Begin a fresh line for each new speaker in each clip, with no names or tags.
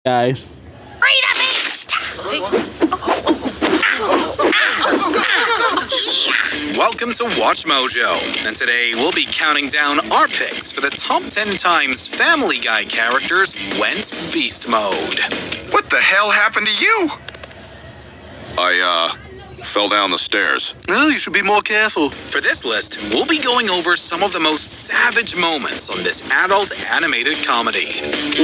Guys.
Free the beast!
Welcome to Watch Mojo, and today we'll be counting down our picks for the top 10 times Family Guy characters went beast mode.
What the hell happened to you?
I fell down the stairs.
Well, you should be more careful.
For this list, we'll be going over some of the most savage moments on this adult animated comedy.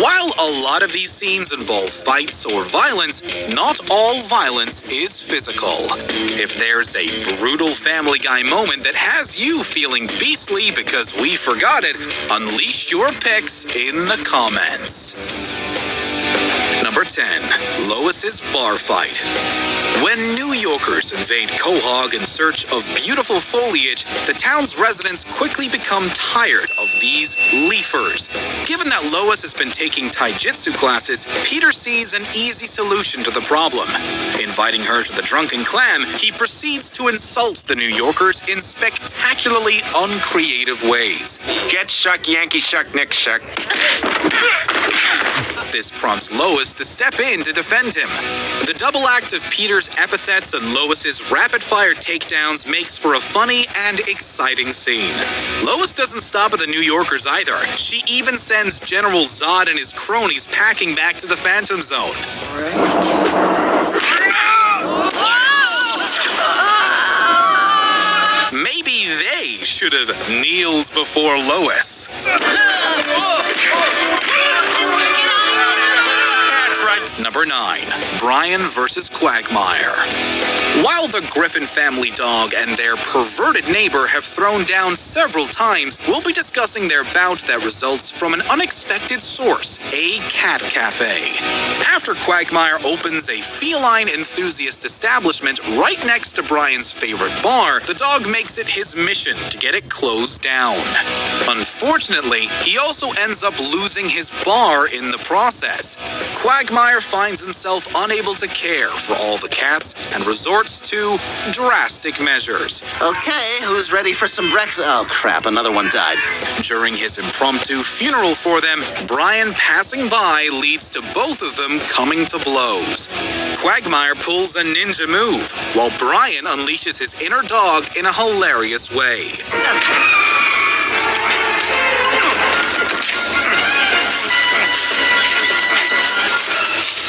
While a lot of these scenes involve fights or violence, not all violence is physical. If there's a brutal Family Guy moment that has you feeling beastly because we forgot it, unleash your picks in the comments. Number 10, Lois's bar fight. When New Yorkers invade Quahog in search of beautiful foliage, the town's residents quickly become tired of these leafers. Given that Lois has been taking taijutsu classes, Peter sees an easy solution to the problem. Inviting her to the drunken clam, he proceeds to insult the New Yorkers in spectacularly uncreative ways.
Get shuck, Yankee shuck, Nick shuck.
This prompts Lois to step in to defend him. The double act of Peter's epithets and Lois's rapid-fire takedowns makes for a funny and exciting scene. Lois doesn't stop at the New Yorkers either. She even sends General Zod and his cronies packing back to the Phantom Zone. Maybe they should have kneeled before Lois. Number 9, Brian versus Quagmire. While the Griffin family dog and their perverted neighbor have thrown down several times, we'll be discussing their bout that results from an unexpected source, a cat cafe. After Quagmire opens a feline enthusiast establishment right next to Brian's favorite bar, the dog makes it his mission to get it closed down. Unfortunately, he also ends up losing his bar in the process. Quagmire finds himself unable to care for all the cats and resorts to drastic measures.
Okay, who's ready for some breakfast? Oh crap, another one died.
During his impromptu funeral for them, Brian passing by leads to both of them coming to blows. Quagmire pulls a ninja move, while Brian unleashes his inner dog in a hilarious way.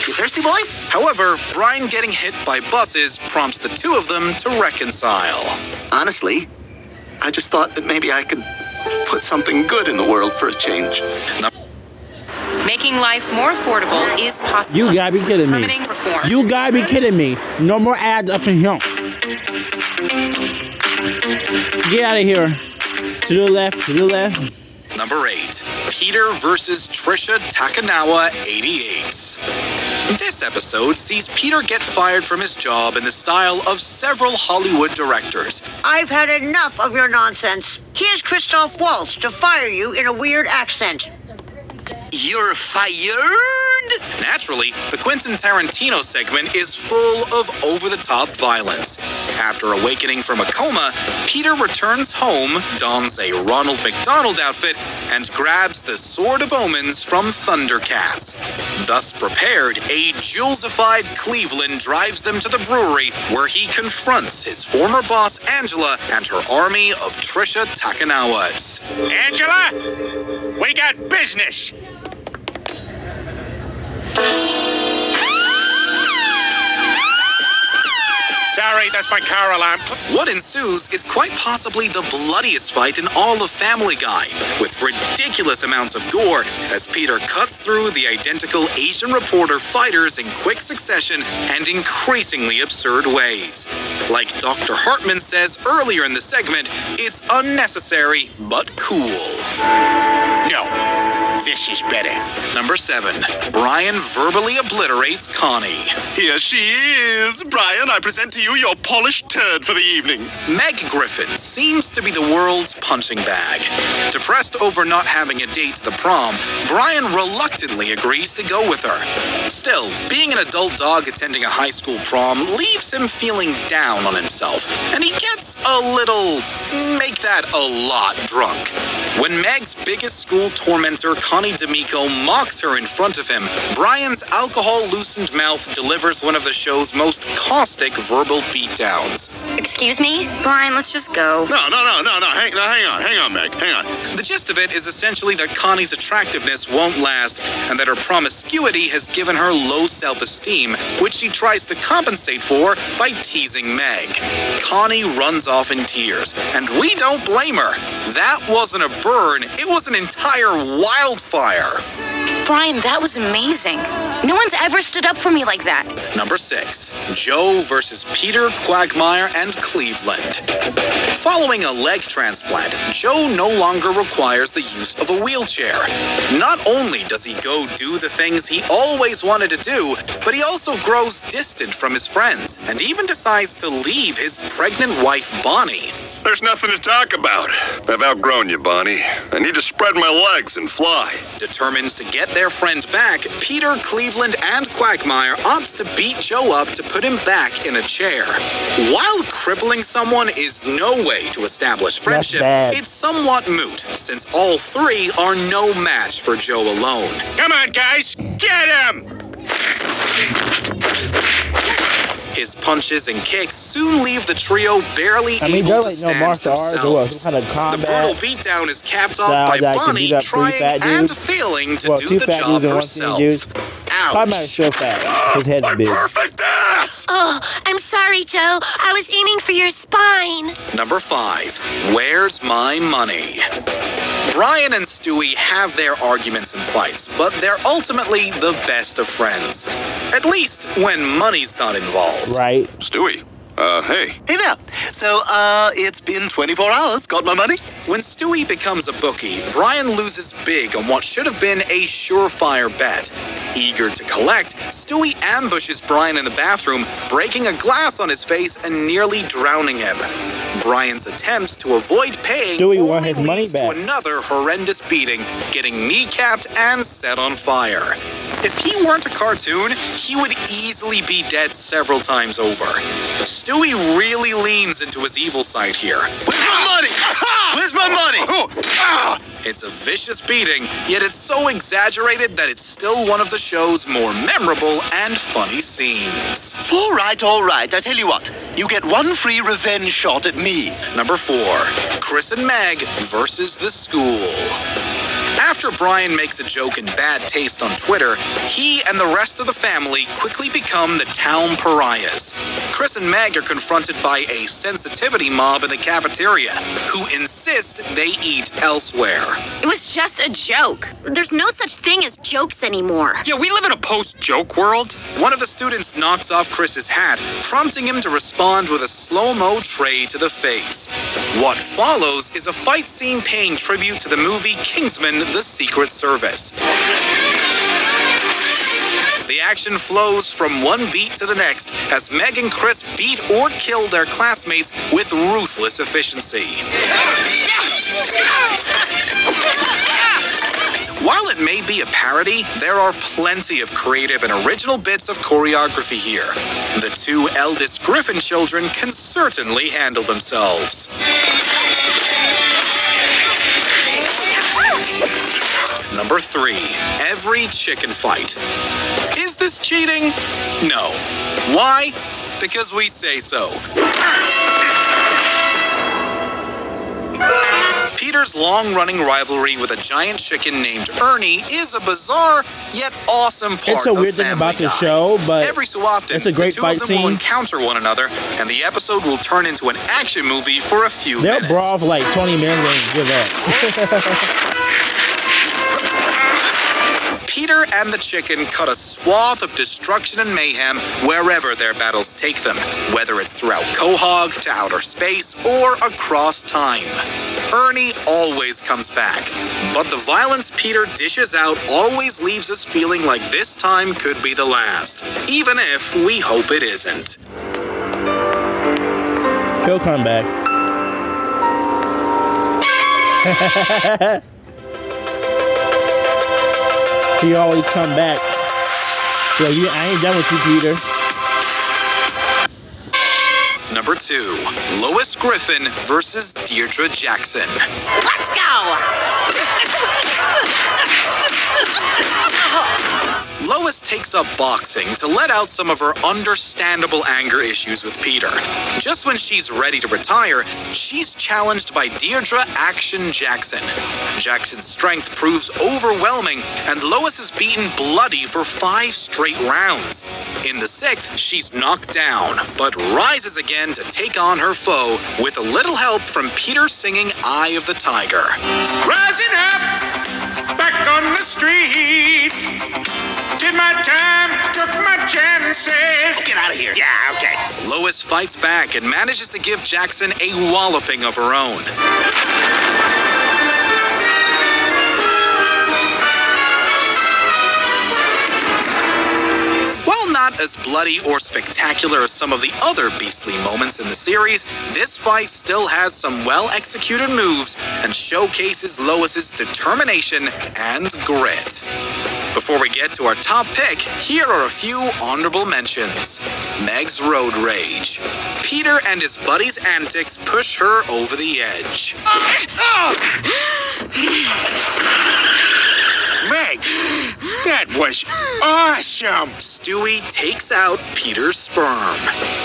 You thirsty, boy?
However, Brian getting hit by buses prompts the two of them to reconcile.
Honestly, I just thought that maybe I could put something good in the world for a change.
Making life more affordable is possible.
You gotta be kidding me.
Permitting reform.
You gotta be kidding me. No more ads up in here. Get out of here. To the left, to the left.
Number 8, Peter versus Trisha Takanawa 88. This episode sees Peter get fired from his job in the style of several Hollywood directors.
I've had enough of your nonsense. Here's Christoph Waltz to fire you in a weird accent.
You're fired?
Naturally, the Quentin Tarantino segment is full of over-the-top violence. After awakening from a coma, Peter returns home, dons a Ronald McDonald outfit, and grabs the Sword of Omens from Thundercats. Thus prepared, a Julesified Cleveland drives them to the brewery, where he confronts his former boss Angela and her army of Trisha Takanawas.
Angela, we got business. Sorry, that's my car alarm.
What ensues is quite possibly the bloodiest fight in all of Family Guy, with ridiculous amounts of gore as Peter cuts through the identical Asian reporter fighters in quick succession and increasingly absurd ways. Like Dr. Hartman says earlier in the segment, it's unnecessary but cool.
No, this is better.
Number 7, Brian verbally obliterates Connie.
Here she is. Brian, I present to you your polished turd for the evening.
Meg Griffin seems to be the world's punching bag. Depressed over not having a date to the prom, Brian reluctantly agrees to go with her. Still, being an adult dog attending a high school prom leaves him feeling down on himself, and he gets a little, make that a lot, drunk. When Meg's biggest school tormentor Connie D'Amico mocks her in front of him, Brian's alcohol-loosened mouth delivers one of the show's most caustic verbal beatdowns.
Excuse me? Brian, let's just go.
No. Hang on, Meg. Hang on.
The gist of it is essentially that Connie's attractiveness won't last, and that her promiscuity has given her low self-esteem, which she tries to compensate for by teasing Meg. Connie runs off in tears, and we don't blame her. That wasn't a burn, it was an entire wildfire.
Brian, that was amazing. No one's ever stood up for me like that.
Number 6, Joe versus Peter, Quagmire, and Cleveland. Following a leg transplant, Joe no longer requires the use of a wheelchair. Not only does he go do the things he always wanted to do, but he also grows distant from his friends, and even decides to leave his pregnant wife, Bonnie.
There's nothing to talk about. I've outgrown you, Bonnie. I need to spread my legs and fly.
Determined to get their friend back, Peter, Cleveland, and Quagmire opts to beat Joe up to put him back in a chair. While crippling someone is no way to establish friendship, it's somewhat moot, since all three are no match for Joe alone.
Come on, guys. Get him!
His punches and kicks soon leave the trio barely able to stand themselves.
Some kind of
The
combat
brutal beatdown is capped off by
that can
Bonnie
beat up three
trying
fat
and
dudes.
failing to
Well,
do
two
the
fat
job
dudes and one
herself.
skinny dude. Quagmire's
Ouch!
so fat. His head's big.
Perfect ass!
Oh, I'm sorry, Joe. I was aiming for your spine.
Number 5, Where's My Money? Brian and Stewie have their arguments and fights, but they're ultimately the best of friends. At least when money's not involved.
Right.
Stewie, hey.
Hey there. So, it's been 24 hours. Got my money?
When Stewie becomes a bookie, Brian loses big on what should have been a surefire bet. Eager to collect, Stewie ambushes Brian in the bathroom, breaking a glass on his face and nearly drowning him. Brian's attempts to avoid paying
Stewie
only
won his money
leads to
back.
another horrendous beating, getting kneecapped and set on fire. If he weren't a cartoon, he would easily be dead several times over. Stewie really leans into his evil side here.
Where's my money? Where's my money?
It's a vicious beating, yet it's so exaggerated that it's still one of the show's more memorable and funny scenes.
All right. I tell you what. You get one free revenge shot at me.
Number 4, Chris and Meg versus the school. After Brian makes a joke in bad taste on Twitter, he and the rest of the family quickly become the town pariahs. Chris and Meg are confronted by a sensitivity mob in the cafeteria, who insist they eat elsewhere.
It was just a joke.
There's no such thing as jokes anymore.
Yeah, we live in a post-joke world.
One of the students knocks off Chris's hat, prompting him to respond with a slow-mo tray to the face. What follows is a fight scene paying tribute to the movie Kingsman: The Secret Service. The action flows from one beat to the next as Meg and Chris beat or kill their classmates with ruthless efficiency. While it may be a parody, there are plenty of creative and original bits of choreography here. The two eldest Griffin children can certainly handle themselves. Number 3, every chicken fight. Is this cheating? No. Why? Because we say so. Peter's long-running rivalry with a giant chicken named Ernie is a bizarre yet awesome part
It's a
of
weird thing
Family
about the
Guy.
show, but
Every so often,
it's a great
the two
fight
of them will
scene.
encounter one another, and the episode will turn into an action movie for a few
they'll
minutes.
brawl for like 20 minutes and give up.
Peter and the chicken cut a swath of destruction and mayhem wherever their battles take them, whether it's throughout Quahog to outer space or across time. Ernie always comes back, but the violence Peter dishes out always leaves us feeling like this time could be the last, even if we hope it isn't.
He'll come back. He always come back. So I ain't done with you, Peter.
Number 2, Lois Griffin versus Deirdre Jackson.
Let's go!
Lois takes up boxing to let out some of her understandable anger issues with Peter. Just when she's ready to retire, she's challenged by Deirdre Action Jackson. Jackson's strength proves overwhelming, and Lois is beaten bloody for 5 straight rounds. In the 6th, she's knocked down, but rises again to take on her foe with a little help from Peter singing Eye of the Tiger.
Rising up, back on the street. Did my time, took my chances.
Get out of here.
Yeah, okay.
Lois fights back and manages to give Jackson a walloping of her own. While not as bloody or spectacular as some of the other beastly moments in the series, this fight still has some well-executed moves and showcases Lois's determination and grit. Before we get to our top pick, here are a few honorable mentions. Meg's road rage. Peter and his buddy's antics push her over the edge.
Meg, that was awesome.
Stewie takes out Peter's sperm.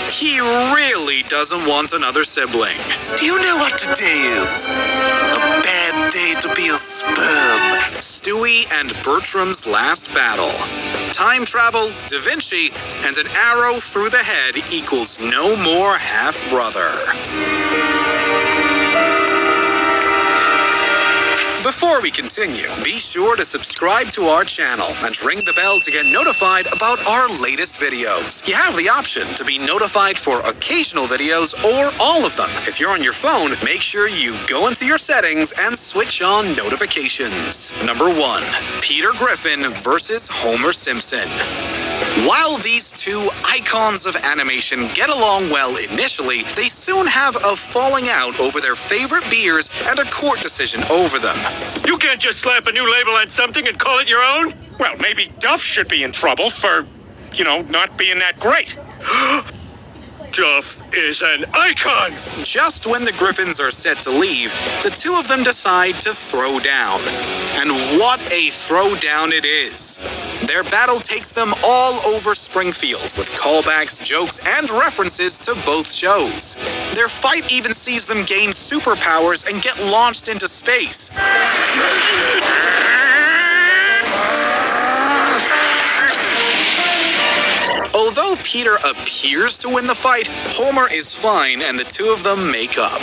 He really doesn't want another sibling.
Do you know what today is? A bad day to be a sperm.
Stewie and Bertram's last battle. Time travel, Da Vinci, and an arrow through the head equals no more half-brother. Before we continue, be sure to subscribe to our channel and ring the bell to get notified about our latest videos. You have the option to be notified for occasional videos or all of them. If you're on your phone, make sure you go into your settings and switch on notifications. Number 1, Peter Griffin versus Homer Simpson. While these two icons of animation get along well initially, they soon have a falling out over their favorite beers and a court decision over them.
You can't just slap a new label on something and call it your own? Well, maybe Duff should be in trouble for, not being that great. Duff is an icon!
Just when the Griffins are set to leave, the two of them decide to throw down. And what a throwdown it is! Their battle takes them all over Springfield, with callbacks, jokes, and references to both shows. Their fight even sees them gain superpowers and get launched into space. Although Peter appears to win the fight, Homer is fine and the two of them make up.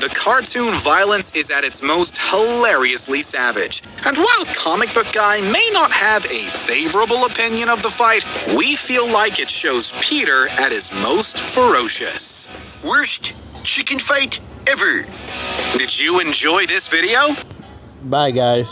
The cartoon violence is at its most hilariously savage. And while Comic Book Guy may not have a favorable opinion of the fight, we feel like it shows Peter at his most ferocious.
Worst chicken fight ever.
Did you enjoy this video?
Bye, guys.